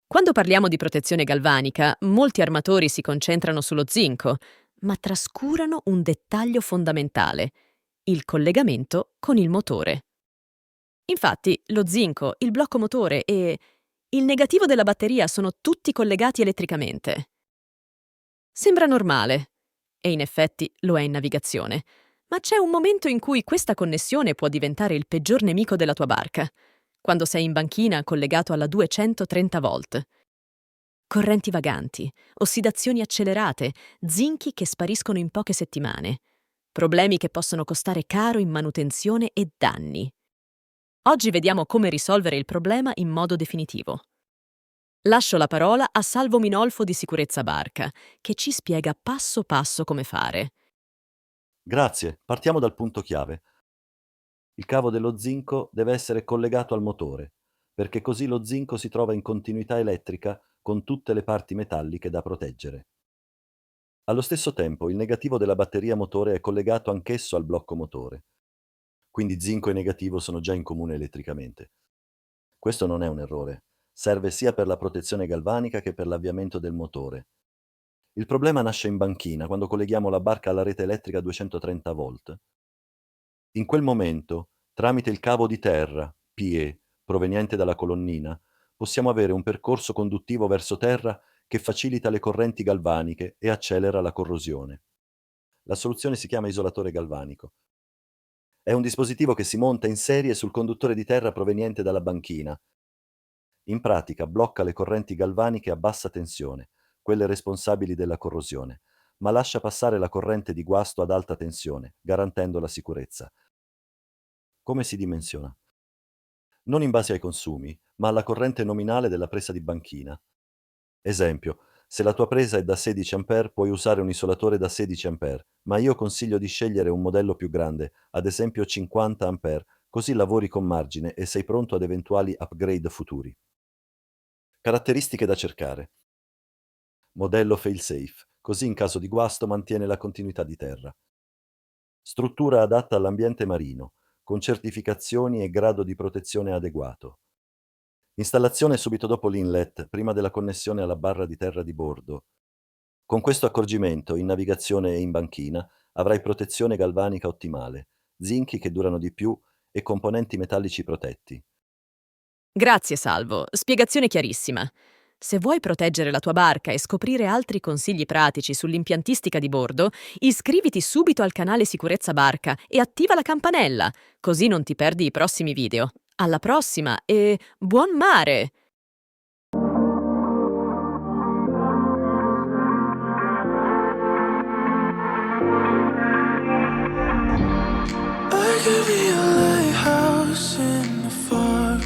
Quando parliamo di protezione galvanica, molti armatori si concentrano sullo zinco, ma trascurano un dettaglio fondamentale: il collegamento con il motore. Infatti, lo zinco, il blocco motore e il negativo della batteria sono tutti collegati elettricamente. Sembra normale, e in effetti lo è in navigazione, ma c'è un momento in cui questa connessione può diventare il peggior nemico della tua barca, quando sei in banchina collegato alla 230 volt. Correnti vaganti, ossidazioni accelerate, zinchi che spariscono in poche settimane. Problemi che possono costare caro in manutenzione e danni. Oggi vediamo come risolvere il problema in modo definitivo. Lascio la parola a Salvo Minolfo di Sicurezza Barca, che ci spiega passo passo come fare. Grazie, partiamo dal punto chiave. Il cavo dello zinco deve essere collegato al motore, perché così lo zinco si trova in continuità elettrica con tutte le parti metalliche da proteggere. Allo stesso tempo, il negativo della batteria motore è collegato anch'esso al blocco motore, quindi zinco e negativo sono già in comune elettricamente. Questo non è un errore, serve sia per la protezione galvanica che per l'avviamento del motore. Il problema nasce in banchina, quando colleghiamo la barca alla rete elettrica a 230 volt. In quel momento, tramite il cavo di terra, PE, proveniente dalla colonnina, possiamo avere un percorso conduttivo verso terra che facilita le correnti galvaniche e accelera la corrosione. La soluzione si chiama isolatore galvanico. È un dispositivo che si monta in serie sul conduttore di terra proveniente dalla banchina. In pratica blocca le correnti galvaniche a bassa tensione, quelle responsabili della corrosione, ma lascia passare la corrente di guasto ad alta tensione, garantendo la sicurezza. Come si dimensiona? Non in base ai consumi, ma alla corrente nominale della presa di banchina. Esempio, se la tua presa è da 16 A puoi usare un isolatore da 16 A, ma io consiglio di scegliere un modello più grande, ad esempio 50 A, così lavori con margine e sei pronto ad eventuali upgrade futuri. Caratteristiche da cercare. Modello fail-safe, così in caso di guasto mantiene la continuità di terra. Struttura adatta all'ambiente marino, con certificazioni e grado di protezione adeguato. Installazione subito dopo l'inlet, prima della connessione alla barra di terra di bordo. Con questo accorgimento, in navigazione e in banchina, avrai protezione galvanica ottimale, zinchi che durano di più e componenti metallici protetti. Grazie, Salvo. Spiegazione chiarissima. Se vuoi proteggere la tua barca e scoprire altri consigli pratici sull'impiantistica di bordo, iscriviti subito al canale Sicurezza Barca e attiva la campanella, così non ti perdi i prossimi video. Alla prossima e buon mare! I could be a lighthouse in the fog,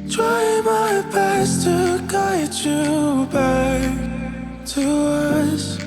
trying my best to guide you back to us.